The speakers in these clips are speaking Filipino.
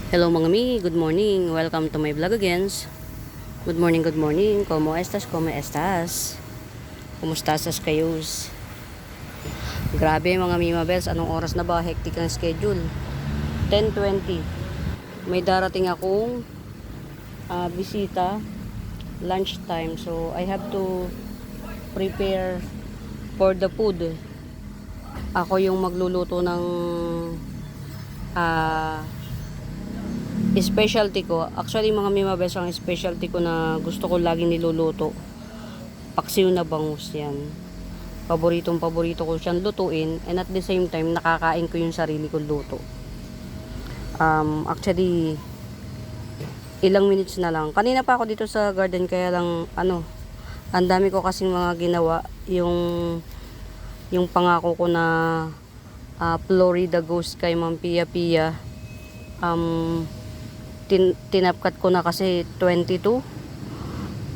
Hello mga mi, good morning. Welcome to my vlog again. Good morning, good morning. Como estas, como estas? Kumusta estas kayos? Grabe mga Mima Bells, anong oras na ba? Hectic ang schedule. 10:20. May darating akong bisita, lunchtime. So I have to prepare for the food. Ako yung magluluto ng specialty ko. Actually mga Mima Bells, ang specialty ko na gusto ko laging niluluto, paksiw na bangus yan. Paborito ko siyang lutuin, and at the same time nakakain ko yung sarili kong luto. Actually ilang minutes na lang. Kanina pa ako dito sa garden, kaya lang ang dami ko kasing mga ginawa. Yung pangako ko na Florida Ghost kay Ma'am Pia Pia, tinapkat ko na kasi 22,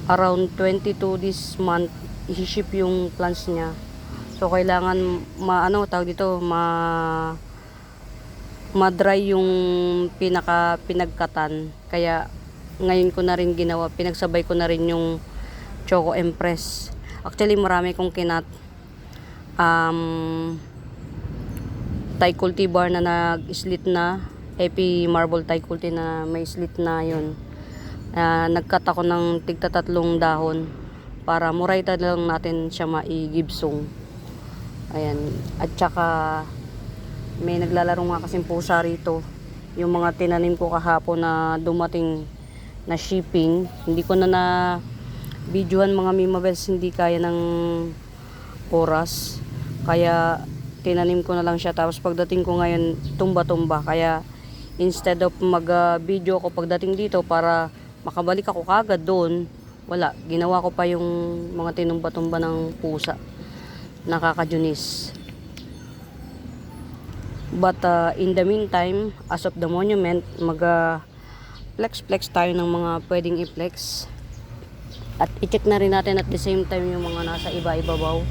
around 22 this month i-ship yung plants niya. So kailangan ma-dry yung pinagkatan. Kaya ngayon ko na rin ginawa, pinagsabay ko na rin yung Choco Empress. Actually marami kong kinat. Thai cultivar na nag-slit na, Epi marble Thai culti na may slit na yun. Nagkat ako ng tigta 3 dahon para murayta lang natin siya maigibsong. Ayan. At saka may naglalaro nga kasing pusa rito. Yung mga tinanim ko kahapon na dumating na shipping, hindi ko na videohan mga Mima Bells, hindi kaya ng oras. Kaya tinanim ko na lang siya, tapos pagdating ko ngayon tumba-tumba. Kaya instead of mag-video ako pagdating dito para makabalik ako kagad doon, wala. Ginawa ko pa yung mga tinumba-tumba ng pusa. Nakakajunis. But in the meantime, as of the monument, flex tayo ng mga pwedeng i-flex. At i-check na rin natin at the same time yung mga nasa iba-ibabaw.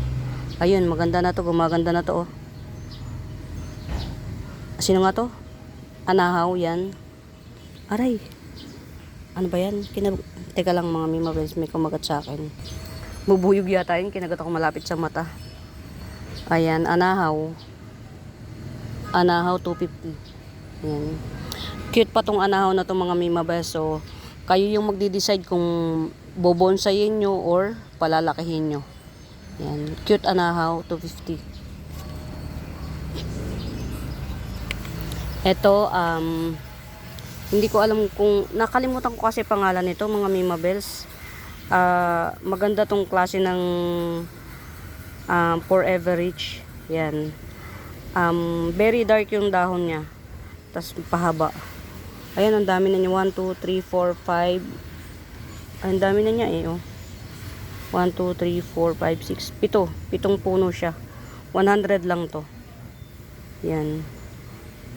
Ayun, maganda na to, gumaganda na to. Sino nga to? Anahaw yan. Aray. Ano ba yan? Teka lang mga Mima Bells, may kumagat sa akin. Bubuyog yata yun, kinagat ako malapit sa mata. Ayan, anahaw. Anahaw 250. Ayan. Cute pa tong anahaw na to mga Mima Bells. So, kayo yung magde-decide kung bobonsayin nyo or palalakihin nyo. Ayan. Cute anahaw 250. Ito, hindi ko alam kung, nakalimutan ko kasi pangalan nito mga Mima Bells. Maganda tong klase ng Forever Rich. Yan. Very dark yung dahon niya. Tapos pahaba. Ayan, ang dami na niya. 1, 2, 3, 4, 5. Ang dami na niya eh. Oh. 1, 2, 3, 4, 5, 6. 7. 7 puno siya. 100 lang to. Yan.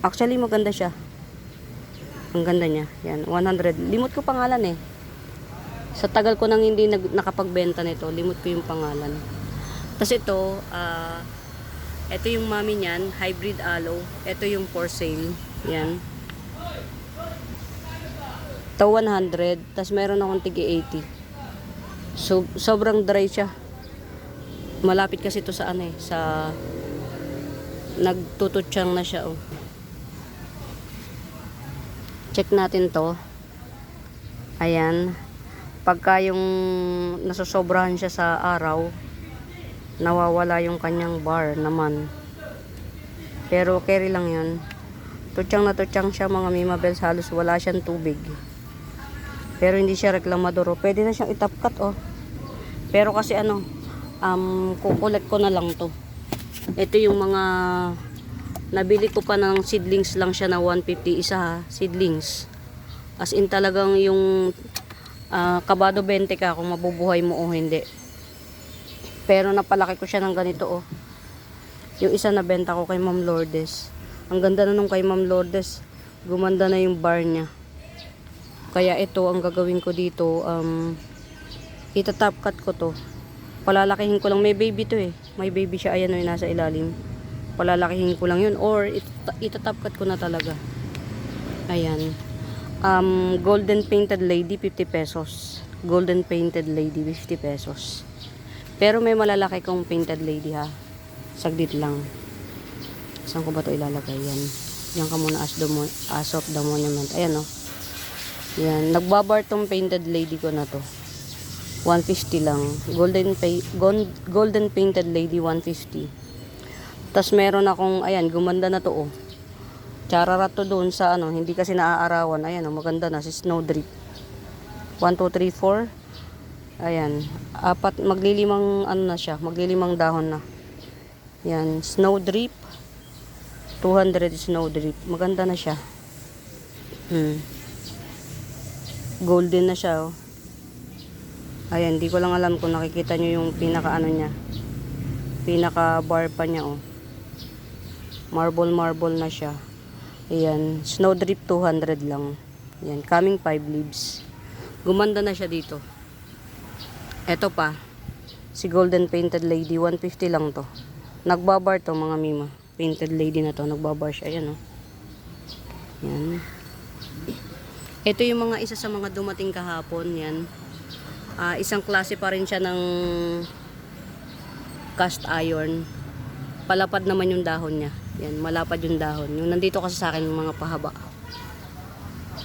Actually maganda siya. Ang ganda niya. Yan, 100. Limot ko pangalan eh. Sa tagal ko nang hindi nakapagbenta nito, limot ko yung pangalan. Tapos ito yung mami niyan, hybrid aloe. Ito yung for sale. Yan. Ito 100. Tapos meron akong tigi 80. So, sobrang dry siya. Malapit kasi ito sa sa nagtututyang na siya oh. Check natin to. Ayan. Pagka yung nasosobrahan siya sa araw, nawawala yung kanyang bar naman. Pero carry lang yun. Tutyang na tutyang siya mga Mima Bells. Halos wala siyang tubig. Pero hindi siya reklamadoro. Pwede na siyang itapkat oh. Pero kasi kukulit ko na lang to. Ito yung mga nabili ko pa ng seedlings lang siya na 150 isa ha, seedlings. As in talagang yung kabado 20 ka kung mabubuhay mo o hindi. Pero napalaki ko siya ng ganito oh. Yung isa na benta ko kay Ma'am Lourdes. Ang ganda na nung kay Ma'am Lourdes. Gumanda na yung bar niya. Kaya ito ang gagawin ko dito, itatop cut ko to. Palalakihin ko lang, may baby to eh. May baby siya, ayan o, nasa ilalim. Palalakihin ko lang yun or itatop cut ko na talaga. Ayan. Golden painted lady, 50 pesos. Golden painted lady, 50 pesos. Pero may malalaki kong painted lady ha. Saglit lang. Saan ko ba ito ilalagay? Yan. Yan ka muna as of the monument. Ayan o. Yan. Nagbabar tong painted lady ko na to. 150 lang. Golden painted lady, 150. Tas meron akong, ayan, gumanda na to oh. Chararat to doon sa ano, hindi kasi naaarawan. Ayan oh, maganda na si Snowdrip. 1, 2, 3, 4. Ayan. Maglilimang ano na siya, maglilimang dahon na. Yan, Snowdrip. 200 Snowdrip. Maganda na siya. Golden na siya oh. Ayan, di ko lang alam kung nakikita nyo yung pinaka ano niya. Pinaka bar pa niya oh. Marble na siya. Ayan, Snowdrip 200 lang. Ayan, coming 5 leaves. Gumanda na siya dito. Eto pa. Si Golden Painted Lady, 150 lang to. Nagbabar to mga mima. Painted Lady na to, nagbabar siya. Ayan oh. Ayan. Ito yung mga isa sa mga dumating kahapon. Yan. Isang klase pa rin siya ng cast iron. Palapad naman yung dahon niya. Yan, malapad yung dahon. Yung nandito kasi sa akin yung mga pahaba.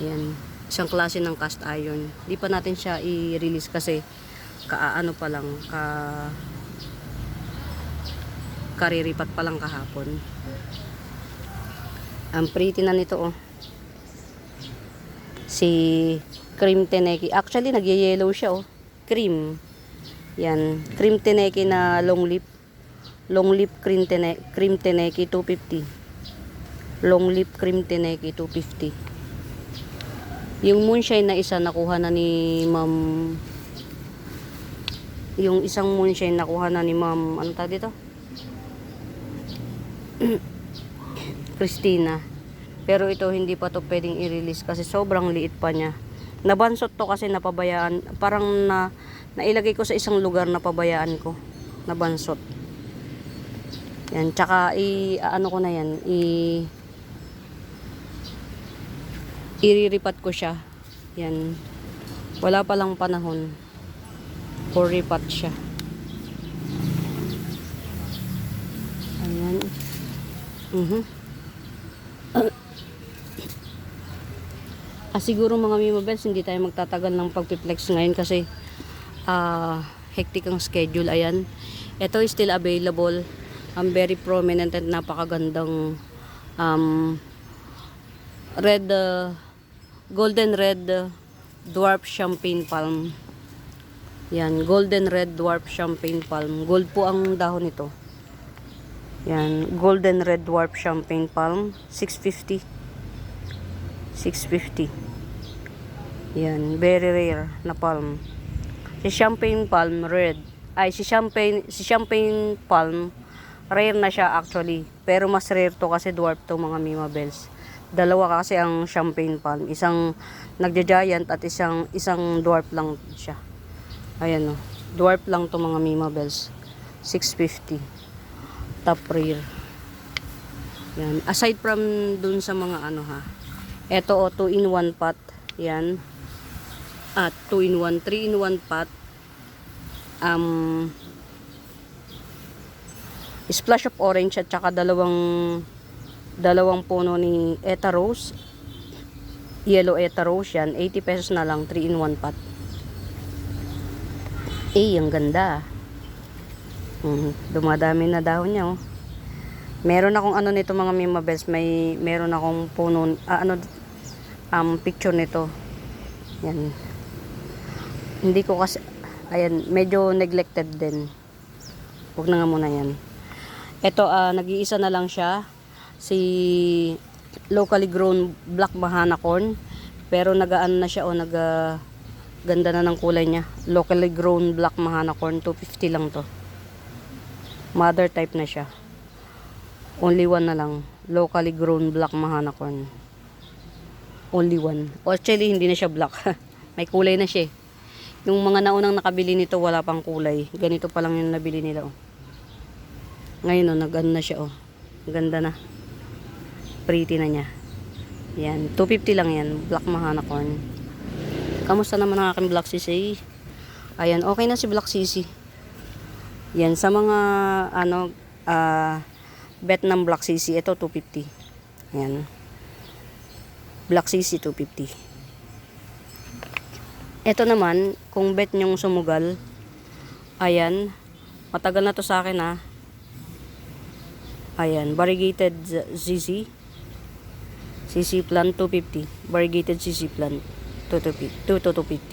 Yan, isang klase ng cast iron. Di pa natin siya i-release kasi kaano pa lang, kariripat pa lang kahapon. Ang pretty na nito oh. Si Cream Teneki. Actually, nag-yellow siya oh. Cream. Yan. Cream Teneki na long lip. Long lip cream Teneki 250. Long lip cream Teneki 250. Yung moonshine na isa nakuha na ni Ma'am. Yung isang moonshine nakuha na ni Ma'am. Ano tawag dito? Christina. Pero ito hindi pa to pwedeng i-release kasi sobrang liit pa niya. Nabansot to kasi napabayaan. Parang nailagay ko sa isang lugar na pabayaan ko. Nabansot. Yan. Tsaka ano ko na yan. Iriripat ko siya. Yan. Wala pa lang panahon. For ripat siya. Ayan. Siguro mga Mima Bells, hindi tayo magtatagal ng pagpiplex ngayon kasi hectic ang schedule. Ayan. Ito is still available. Very prominent at napakagandang golden red dwarf champagne palm. Yan, golden red dwarf champagne palm. Gold po ang dahon nito. Yan, golden red dwarf champagne palm, 650. 650. Yan, very rare na palm. Si champagne palm red. Si champagne palm rare na siya actually. Pero mas rare to kasi dwarf to mga Mima Bells. Dalawa kasi ang champagne palm. Isang nagja-giant at isang dwarf lang siya. Ayan o. Dwarf lang to mga Mima Bells. 650. Top rare. Yan. Aside from dun sa mga ano ha. Ito o, 2-in-1 pot. Yan. At 2-in-1, 3-in-1 pot. Splash of orange at saka dalawang puno ni Eta Rose. Yellow Eta Rose yan. 80 pesos na lang. 3-in-1 pot. Ang ganda. Dumadami na dahon niya oh. Meron akong ano nito mga Mima Bells. Meron akong puno. Picture nito. Yan. Hindi ko kasi. Ayan. Medyo neglected din. Huwag na nga muna yan. Ito, nag-iisa na lang siya. Si locally grown black bahana corn. Pero nagaan na siya o ganda na ng kulay niya. Locally grown black mahana corn. 250 lang to. Mother type na siya. Only one na lang. Locally grown black mahana corn. Only one. Actually, hindi na siya black. May kulay na siya. Yung mga naunang nakabili nito, wala pang kulay. Ganito pa lang yung nabili nila. Oh. Ngayon, nag-ano na siya. Oh. Ganda na. Pretty na niya. Yan, 250 lang yan. Black Mahana corn. Kamusta naman ang aking Black CC? Ayan, okay na si Black CC. Yan, sa mga ano, bet ng Black CC, ito 250. Yan. Black CC 250. Ito naman, kung bet nyong sumugal, ayan, matagal na to sa akin ha. Ayan, variegated CC. CC plant 250. Variegated CC plant 250.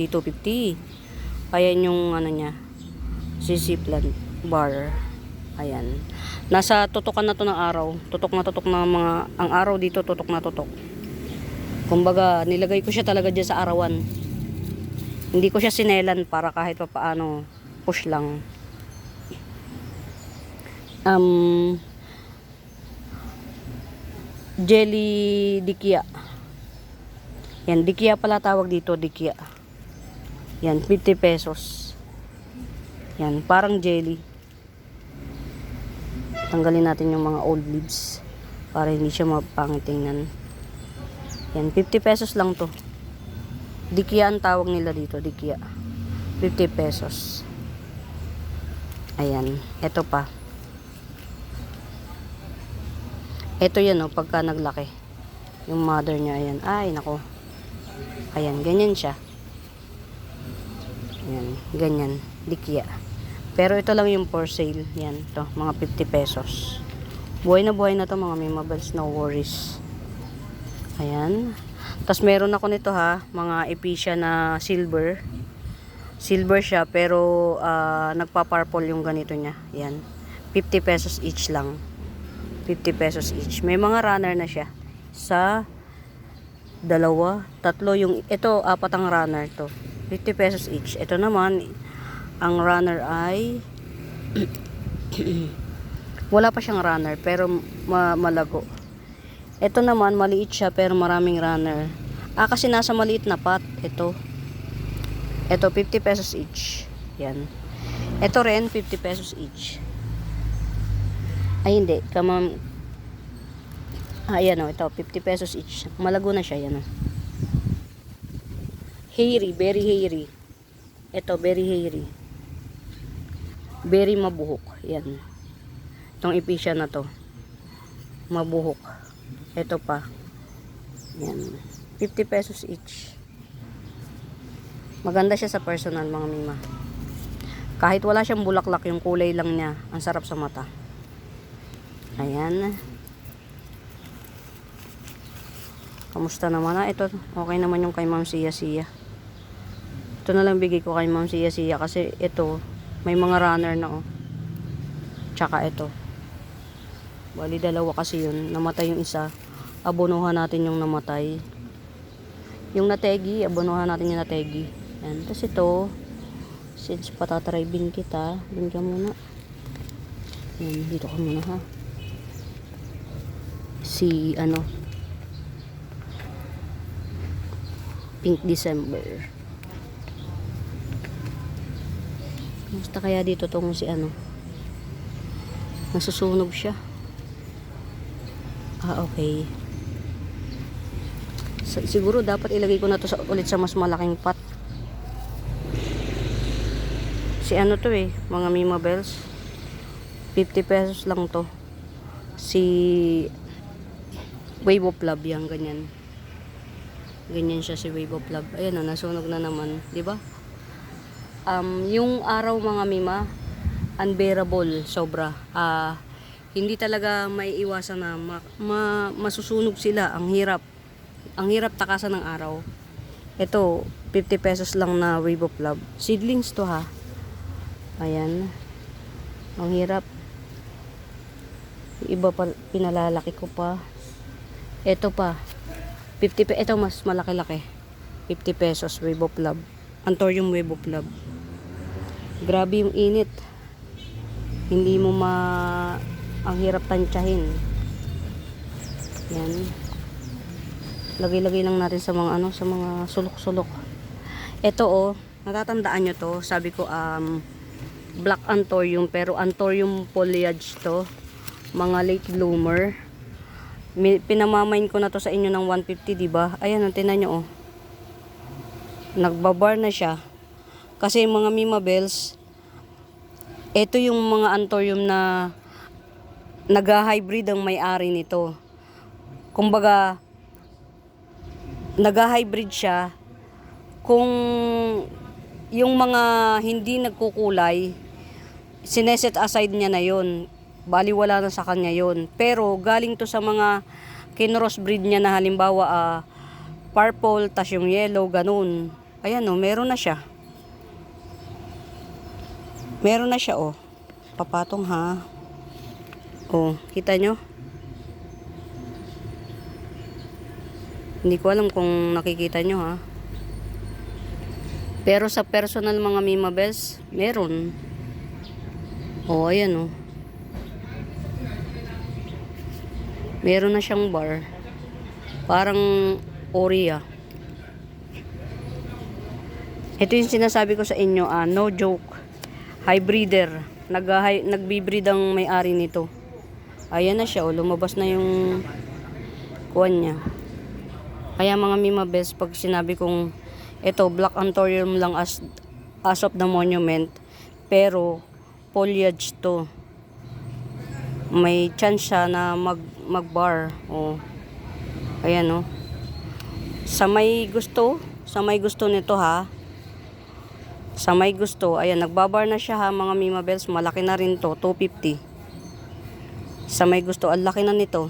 250. Ayan yung ano niya. CC plant bar. Ayan. Nasa tutukan na to ng araw. Tutok na mga ang araw dito tutok na tutok. Kumbaga, nilagay ko siya talaga diyan sa arawan. Hindi ko siya sinelan para kahit papaano push lang. Jelly dikia. Yan, dikia pala tawag dito, dikia. Yan, 50 pesos. Yan, parang jelly. Tanggalin natin yung mga old leaves para hindi siya mapangitingnan. Yan, 50 pesos lang to. Dikia ang tawag nila dito, dikia. 50 pesos. Ayan, eto pa. Ito yan oh, pagka naglaki. Yung mother niya, ayan. Ay, nako. Ayan, ganyan siya. Ayan, ganyan. Dikia. Pero ito lang yung for sale. Yan, to mga 50 pesos. Buhay na to mga Mimabels, no worries. Ayan. Tapos meron ako nito ha, mga epicia na silver. Silver siya, pero nagpa-purple yung ganito niya. Yan. 50 pesos each lang. 50 pesos each. May mga runner na siya. Sa dalawa, tatlo yung ito, apat ang runner to. 50 pesos each. Ito naman, ang runner ay wala pa siyang runner pero malago. Ito naman, maliit siya pero maraming runner. Kasi nasa maliit na pot. Ito 50 pesos each. Yan. Ito rin, 50 pesos each. Ay, hindi. Ayan o, ito, 50 pesos each. Malago na siya, yan o. Hairy, very hairy. Ito, very hairy. Very mabuhok. Yan. Itong epicia na to. Mabuhok. Ito pa. Yan. 50 pesos each. Maganda siya sa personal, mga mima. Kahit wala siyang bulaklak, yung kulay lang niya. Ang sarap sa mata. Ayan. Kamusta naman na? Ito, okay naman yung kay Ma'am Sia Sia. Ito na lang bigay ko kay Ma'am Sia Sia kasi ito, may mga runner na oh. Tsaka ito. Bali dalawa kasi yun. Namatay yung isa. Abonuhan natin yung namatay. Yung nategi, abonuhan natin yung nategi. Yan. Tapos ito, since patatribing kita, dun ka muna. Yan, dito ka muna ha. Si ano, Pink December. Basta kaya dito tong si ano, nasusunog siya. Okay. Siguro dapat ilagay ko na to ulit sa mas malaking pot. Si ano to eh, mga Mimabels. 50 pesos lang to. Si Wave of Love yan, ganyan. Ganyan siya si Wave of Love. Ayan na, nasunog na naman, di ba? Yung araw mga mima, unbearable, sobra. Hindi talaga may iwasan na masusunog sila. Ang hirap. Ang hirap takasan ng araw. Ito, 50 pesos lang na Wave of Love. Seedlings to ha. Ayan. Ang hirap. Iba pa, pinalalaki ko pa. Ito pa. 50 ito mas malaki-laki. 50 pesos Wave of Love. Anthurium Wave of Love. Grabe yung init. Hindi mo ang hirap tansyahin. Yan. Lagay-lagay lang natin sa mga ano, sa mga sulok-sulok. Ito oh, natatandaan nyo to. Sabi ko black anthurium, pero anthurium foliage to. Mga late bloomer. Pinamamain ko na to sa inyo ng 150, di ba? Ayan, tingnan nyo, oh. Nagbabar na siya. Kasi yung mga Mima Bells, ito yung mga Anthurium na nag-hybrid ang may-ari nito. Kumbaga, nag-hybrid siya kung yung mga hindi nagkukulay, sineset aside niya na yon. Bali wala na sa kanya yon. Pero galing to sa mga kinrossbreed niya na halimbawa purple, tas yung yellow, ganun. Ayan o, meron na siya. Meron na siya, oh. Papatong ha. Oh, kita nyo? Hindi ko alam kung nakikita nyo ha. Pero sa personal mga Mima Bells, meron. Oh, ayan oh. Meron na siyang bar. Parang Oria. Ito yung sinasabi ko sa inyo, no joke. Hybrider. Nagbibreed ang may-ari nito. Ayan na siya, oh. Lumabas na yung kuwan niya. Kaya mga Mima Bells, pag sinabi kong ito, Black Anthurium lang as of the monument, pero foliage to. May chance siya na mag-bar. Oh. Ayan oh. Sa may gusto nito ha. Sa may gusto, ayan, nagbabar na siya ha mga Mima Bells. Malaki na rin to, 250. Sa may gusto, ang laki na nito.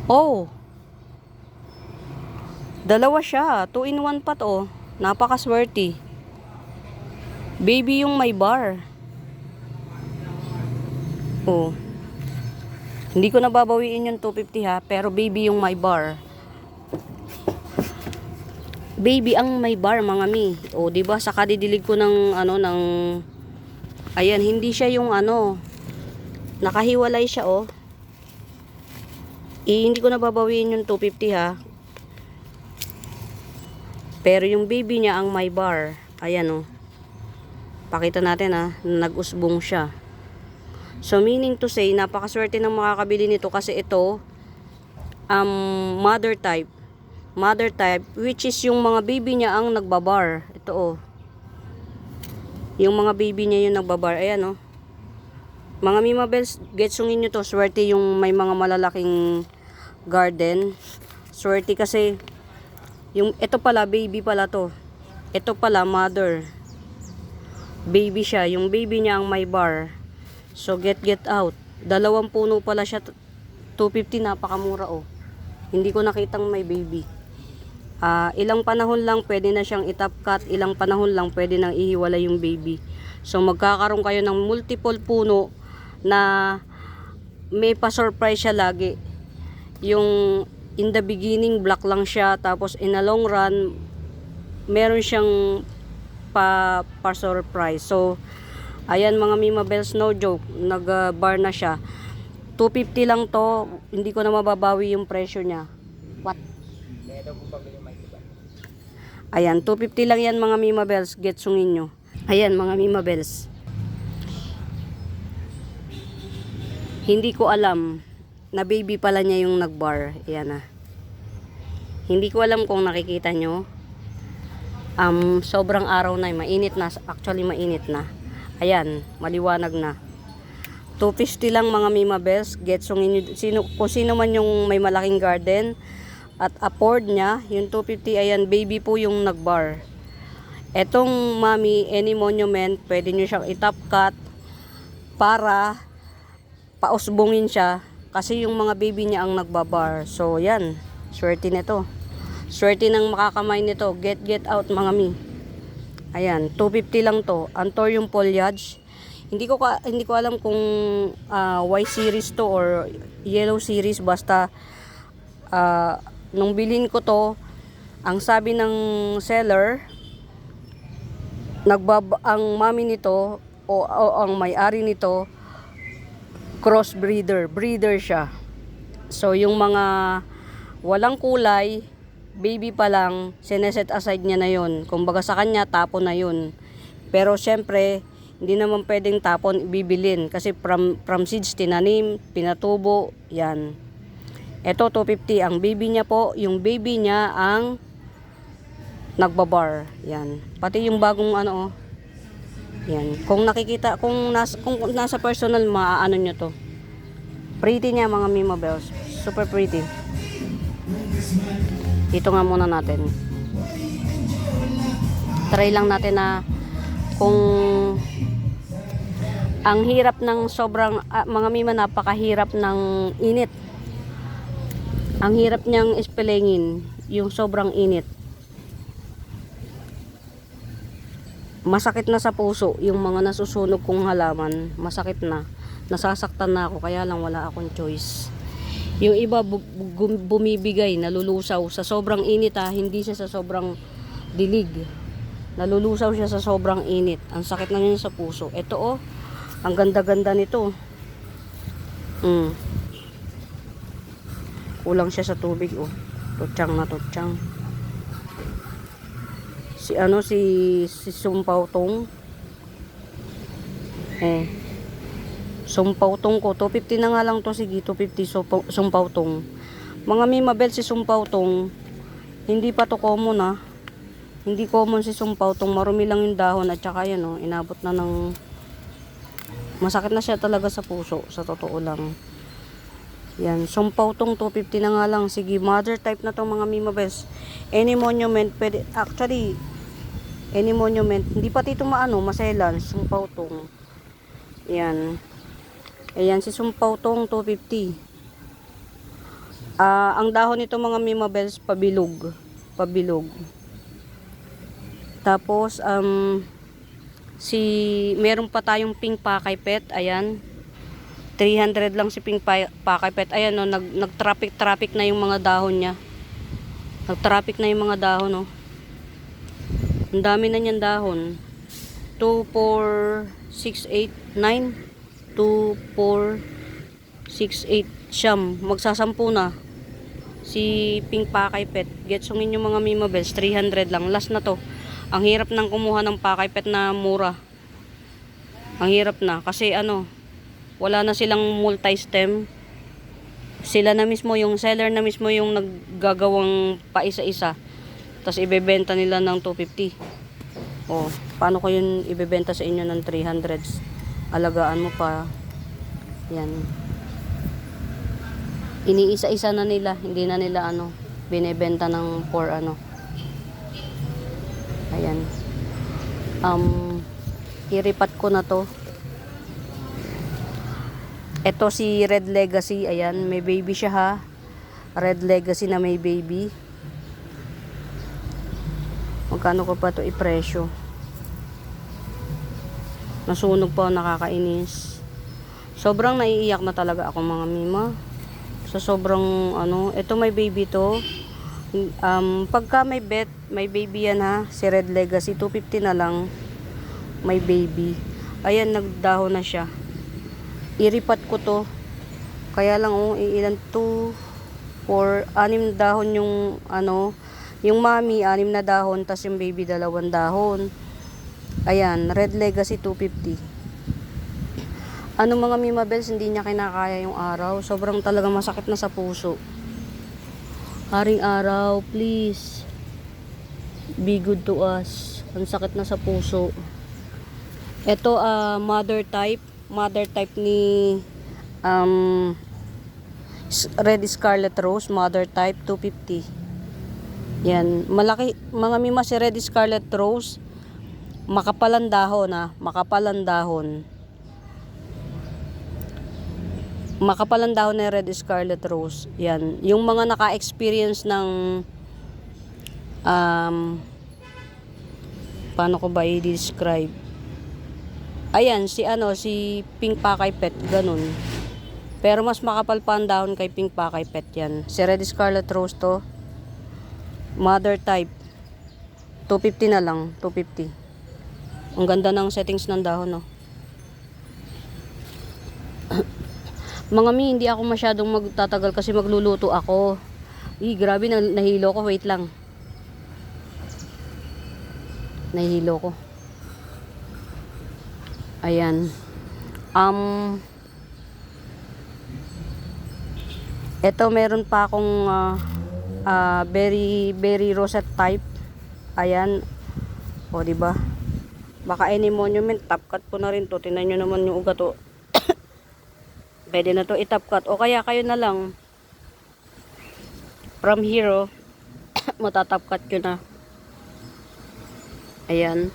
Oh! Dalawa siya, 2 in 1 pa to. Napakaswerte. Baby yung may bar. Oh. Hindi ko nababawiin yung 250 ha, pero baby yung may bar. Baby ang may bar mga mi. O, di ba? Sa kadidilig ko ng ayan, hindi siya yung nakahiwalay siya oh. Hindi ko nababawiin yung 250 ha. Pero yung baby niya ang may bar. Ayan oh. Pakita natin ha, nag-usbong siya. So meaning to say, napakaswerte ng makakabili nito kasi ito mother type, which is yung mga baby niya ang nagbabar. Ito oh. Yung mga baby niya yung nagbabar. Ayan oh. Mga Mima Bells, getsungin nyo to. Swerte yung may mga malalaking garden. Swerte kasi yung ito pala baby pala to. Ito pala mother. Baby siya. Yung baby niya ang may bar. So get out. Dalawang puno pala siya. 250, napakamura oh. Hindi ko nakitang may baby. Ilang panahon lang pwede na siyang itop cut, ilang panahon lang pwede nang ihiwalay yung baby. So magkakaroon kayo ng multiple puno na may pa-surprise siya lagi. Yung in the beginning black lang siya, tapos in the long run meron siyang pa-surprise. So ayan mga Mima Bells, no joke, nag-bar na siya. 250 lang to, hindi ko na mababawi yung presyo niya. What? Ayan, 250 lang yan mga Mima Bells, getsungin nyo. Ayan mga Mima Bells. Hindi ko alam na baby pala niya yung nag-bar. Ayan na. Hindi ko alam kung nakikita nyo. Sobrang araw na, mainit na. Actually mainit na. Ayan, maliwanag na. 250 lang mga Mima Bells. Getsungin nyo. Kung sino man yung may malaking garden at afford niya, yung 250, ayan, baby po yung nag-bar. Etong mami, any monument, pwede nyo siyang itop cut para pausbungin siya kasi yung mga baby niya ang nagbabar. So yan, swerte nito. Swerte ng makakamay nito. Get out mga mi. Ayan, 250 lang to. Anthurium foliage. Hindi ko alam kung white series to or yellow series, basta nung bilhin ko to, ang sabi ng seller, ang mami nito o ang may-ari nito, crossbreeder, breeder siya. So yung mga walang kulay, baby pa lang, sineset aside niya na yun. Kumbaga sa kanya, tapon na yun. Pero syempre, hindi naman pwedeng tapon, ibibilin. Kasi from seeds, tinanim, pinatubo, yan. Ito 250. Ang baby niya po, yung baby niya ang nagbabar. Yan. Pati yung bagong ano, oh. Yan. Kung nakikita, kung nasa personal, maaano nyo to. Pretty niya mga Mima Bells. Super pretty. Dito nga muna natin. Try lang natin na kung ang hirap ng sobrang, mga Mima, napakahirap ng init. Ang hirap niyang ispelengin, yung sobrang init. Masakit na sa puso yung mga nasusunog kong halaman. Masakit na. Nasasaktan na ako, kaya lang wala akong choice. Yung iba bumibigay, nalulusaw sa sobrang init, hindi siya sa sobrang dilig. Nalulusaw siya sa sobrang init. Ang sakit na niya sa puso. Ito oh, ang ganda-ganda nito. Kulang siya sa tubig oh. Tutsang na tutsang. Si Sumpaw Tong. Sumpaw Tong ko. 250 na nga lang to. Sige, 250 Sumpaw Tong. Mga Mima Bells, si Sumpaw Tong, hindi pa to common Hindi common si Sumpaw Tong. Marumi lang yung dahon at saka yan oh, inabot na ng masakit na siya talaga sa puso. Sa totoo lang. Yan, Sumpaw Tong 250 na nga lang. Sige, mother type na to mga Mima Bells. Any monument, pwede, actually, any monument, hindi pati ito maselan, Sumpaw Tong. Yan. Ayan, si Sumpaw Tong 250. Ang dahon nito mga Mima Bells, pabilog. Pabilog. Tapos, meron pa tayong pink pakaypet. Ayan. 300 lang si pink pakaypet. Ayan o, nag-traffic na yung mga dahon niya. Nag-traffic na yung mga dahon o. Ang dami na niyan dahon. 2, 4, 6, 8, 9. 2, 4, 6, 8, siyam. Magsasampu na. Si pink pakaypet. Getsungin yung mga Mima Bells. 300 lang. Last na to. Ang hirap nang kumuha ng pakaypet na mura. Ang hirap na. Kasi wala na silang multi-stem. Sila na mismo, yung seller na mismo yung naggagawang pa isa-isa. Tapos ibebenta nila ng 250. Oh, paano ko yun ibebenta sa inyo ng 300s? Alagaan mo pa. Yan. Iniisa-isa na nila. Hindi na nila binebenta ng Ayan. Iripat ko na to. Ito si Red Legacy. Ayan, may baby siya ha. Red Legacy na may baby. Magkano ko pa to ipresyo? Nasunog pa, nakakainis. Sobrang naiiyak na talaga ako mga Mima. Sa sobrang ito may baby to. Pagka may baby yan ha, si Red Legacy 250 na lang. May baby. Ayan, nagdahon na siya. Iripat ko to. Kaya lang ilan 2 4 6 dahon yung yung mommy 6 na dahon, tas yung baby 2 dahon. Ayan, Red Legacy 250. Mga Mima Bells, hindi niya kinakaya yung araw. Sobrang talaga masakit na sa puso. Haring araw, please. Be good to us. Ang sakit na sa puso. Ito mother type. Mother type ni Red Scarlet Rose. Mother type 250. Yan, malaki mga Mima si Red Scarlet Rose. Makapalang dahon makapalang dahon. Makapalang dahon ni Red Scarlet Rose. Yan, yung mga naka-experience ng paano ko ba i-describe? Ayan, si Pink Pakaypet, ganun. Pero mas makapal pa ang dahon kay Pink Pakaypet yan. Si Red Scarlet Rose to. Mother type. 250 na lang, 250. Ang ganda ng settings ng dahon, Mga Mi, hindi ako masyadong magtatagal kasi magluluto ako. Grabe, nahilo ko. Wait lang. Nahilo ko. Ayan. Ito meron pa akong berry rosette type. Ayan. O, di ba? Baka any monument, top cut ko na rin to. Tingnan nyo naman yung ugat to. Pwede na to i-top cut. O kaya kayo na lang. From here, matatop cut ko na. Ayan.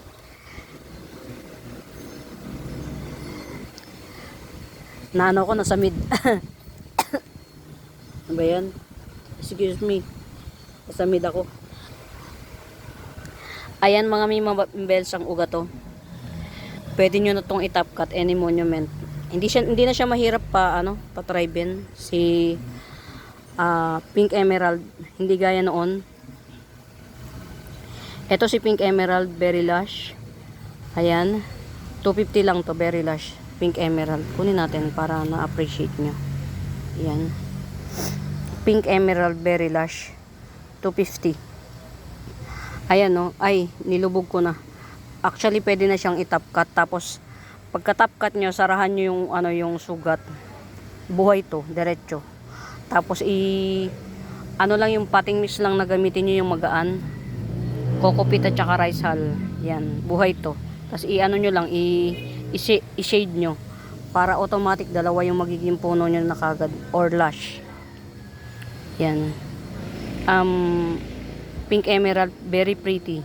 Naano ko, nasa mid. Ano ba yan? Excuse me. Nasa mid ako. Ayan mga mimabels ang ugat to. Pwede nyo na tong i-top cut any monument. Hindi na siya mahirap pa-triben si Pink Emerald, hindi gaya noon. Ito si Pink Emerald Berry Lush. Ayan, 250 lang to, Berry Lush Pink Emerald. Kunin natin para na-appreciate nyo. Ayan, Pink Emerald Berry Lush 250. Ayan, no, ay nilubog ko na. Actually pwede na siyang i-top cut, tapos pagka top cut nyo, sarahan nyo yung yung sugat. Buhay to, diretso. Tapos lang yung potting mix lang na gamitin nyo, yung magaan. Coco peat at saka rice hull. Yan, buhay to. Tapos nyo lang, i-shade nyo. Para automatic dalawa yung magiging puno nyo na kagad. Or lush. Yan. Pink Emerald, very pretty.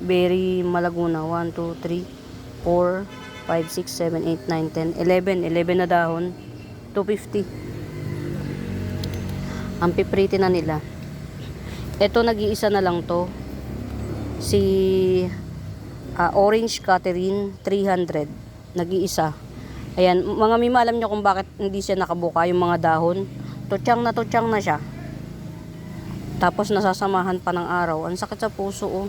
Very malaguna. 1, 2, 3, 4, 5, 6, 7, 8, 9, 10, 11 na dahon. 250. Ang pipriti na nila. Ito nag-iisa na lang to. Si Orange Catherine 300. Nag-iisa. Ayan, mga mima, alam nyo kung bakit hindi siya nakabuka yung mga dahon. Tutsang na siya. Tapos nasasamahan pa ng araw. Ang sakit sa puso, oh.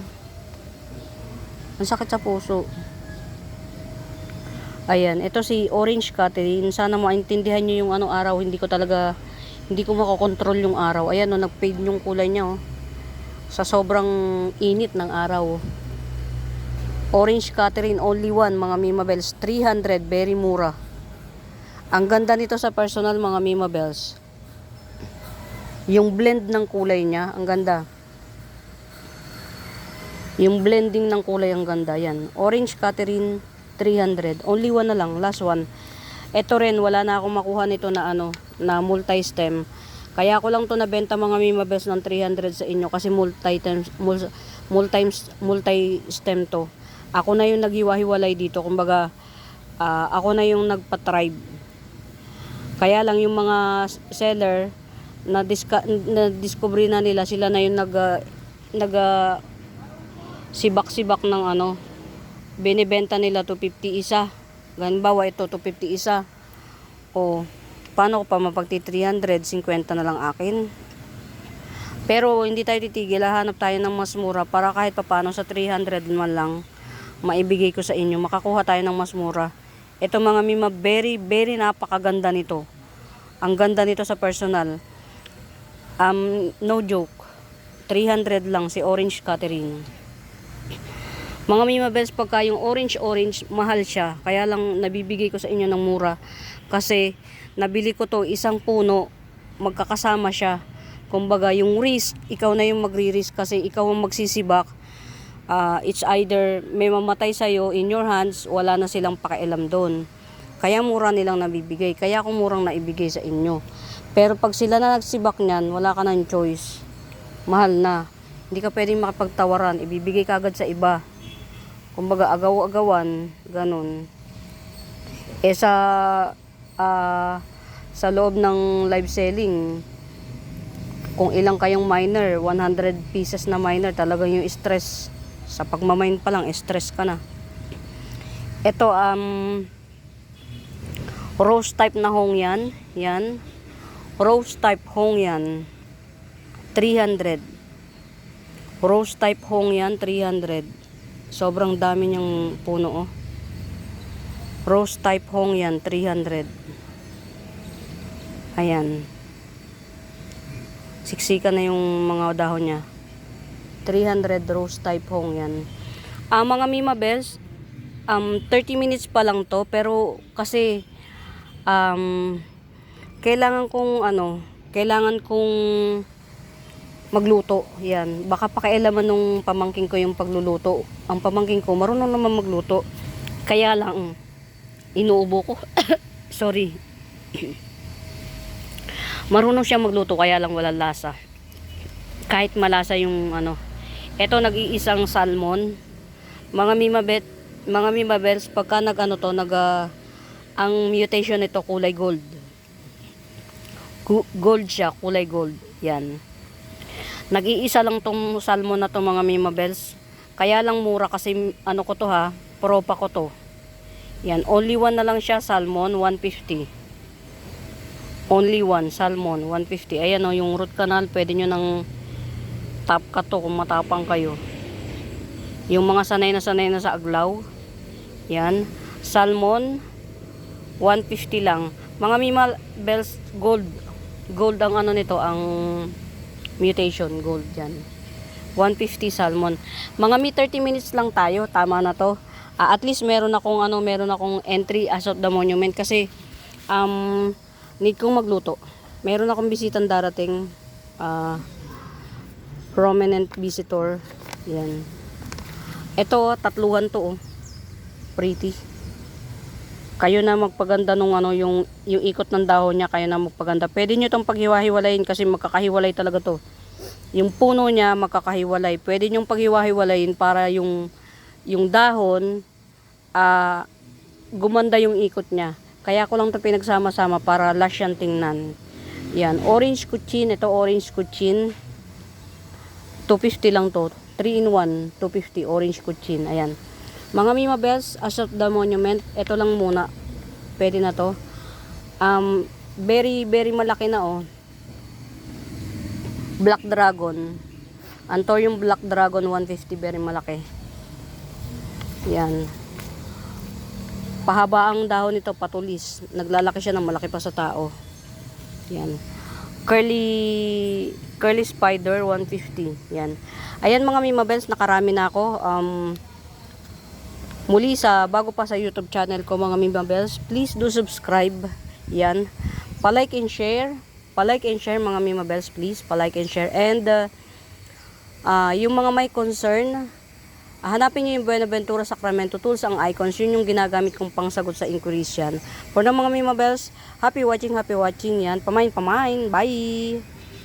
Ang sakit sa puso. Ayan, ito si Orange Catherine. Sana maintindihan nyo yung araw. Hindi ko makokontrol yung araw. Ayan, oh, nag-fade yung kulay niya, oh. Sa sobrang init ng araw. Orange Catherine, only one, mga Mima Bells. 300, very mura. Ang ganda nito sa personal, mga Mima Bells. Yung blend ng kulay niya, ang ganda. Yung blending ng kulay, ang ganda. Yan. Orange Catherine, 300. Only one na lang, last one. Ito rin, wala na akong makuha nito na na multi-stem. Kaya ko lang to nabenta, mga Mima Bells, ng 300 sa inyo kasi multi-stem to. Ako na yung naghiwa-hiwalay dito. Kumbaga, ako na yung nagpa-tribe. Kaya lang yung mga seller na discovery na nila, sila na yung sibak-sibak ng binibenta nila 250 isa. Ganbawa ito 250 isa. O paano ko pa mapagti 300, 50 na lang akin. Pero hindi tayo titigil, hanap tayo ng mas mura para kahit papaano sa 300 man lang maibigay ko sa inyo, makakuha tayo ng mas mura. Ito mga Mima, very very napakaganda nito. Ang ganda nito sa personal. No joke. 300 lang si Orange Catherine. Mga Mima Bells, pagka yung orange mahal siya. Kaya lang nabibigay ko sa inyo ng mura. Kasi nabili ko to isang puno, magkakasama siya. Kumbaga yung risk, ikaw na yung magri-risk kasi ikaw ang magsisibak. It's either may mamatay sa'yo in your hands, wala na silang pakialam doon. Kaya mura nilang nabibigay. Kaya ako murang naibigay sa inyo. Pero pag sila na nagsibak niyan, wala ka ng choice. Mahal na. Hindi ka pwedeng makipagtawaran. Ibibigay ka agad sa iba. Kumbaga agaw-agawan, ganun. Sa loob ng live selling, kung ilang kayong miner, 100 pieces na miner, talaga yung stress. Sa pagmamine pa lang, stress ka na. Ito, rose type na hong yan. Yan. Rose type hong yan. 300. Rose type hong yan, 300. Sobrang dami niyang puno, oh. Rose type hong yan, 300. Ayan. Siksika na yung mga dahon niya. 300 rose type hong yan. Mga Mima Bells, 30 minutes pa lang to, pero kasi kailangan kong kailangan kong magluto. Yan. Baka pakialaman nung pamangking ko yung pagluluto. Ang pamangking ko, marunong naman magluto. Kaya lang, inuubo ko. Sorry. Marunong siya magluto, kaya lang walang lasa. Kahit malasa yung ano. Ito, nag-iisang salmon. Mga mimabels, pagka ang mutation nito kulay gold. Gold siya, kulay gold. Yan. Nag-iisa lang tong salmon na to mga mimabels. Kaya lang mura kasi ano ko to ha, propa ko to. Yan, only one na lang siya, salmon, 150. Only one, salmon, 150. Ayan o, yung root canal, pwede nyo nang top cut to kung matapang kayo. Yung mga sanay na sa aglaw. Yan, salmon, 150 lang. Mga mimabels, gold. Gold ang ano nito, ang mutation, gold yan. 150 salmon. Mga 30 minutes lang tayo, tama na to. At least meron akong entry as of the monument kasi need kong magluto. Meron akong bisitang darating, prominent visitor. Yan. Ito, tatluhan to, oh. Pretty. Kayo na magpaganda nung yung ikot ng dahon niya, kayo na magpaganda. Pwede nyo itong paghiwa-hiwalayin kasi magkakahiwalay talaga to. Yung puno niya magkakahiwalay. Pwede nyo paghiwa-hiwalayin para yung dahon, gumanda yung ikot niya. Kaya ko lang ito pinagsama-sama para lush yan tingnan. Yan, orange kuchin. Ito orange kuchin. 250 lang to. 3 in 1, 250 orange kuchin. Ayan. Mga mimabels, as of the monument, ito lang muna. Pwede na to. Very, very malaki na, oh. Black Dragon. Anto yung Black Dragon 150, very malaki. Yan. Pahaba ang dahon nito, patulis. Naglalaki siya ng malaki pa sa tao. Yan. Curly Spider 150. Yan. Ayan mga mimabels, nakarami na ako. Muli bago pa sa YouTube channel ko mga mimabels, please do subscribe. Yan. Pa-like and share. Pa-like and share mga mimabels, please. Pa-like and share. And yung mga may concern, hanapin nyo yung Buenaventura Sacramento Tools, ang icons. Yun yung ginagamit kong pangsagot sa inquiries yan. For the mga mimabels, happy watching yan. Pamain. Bye!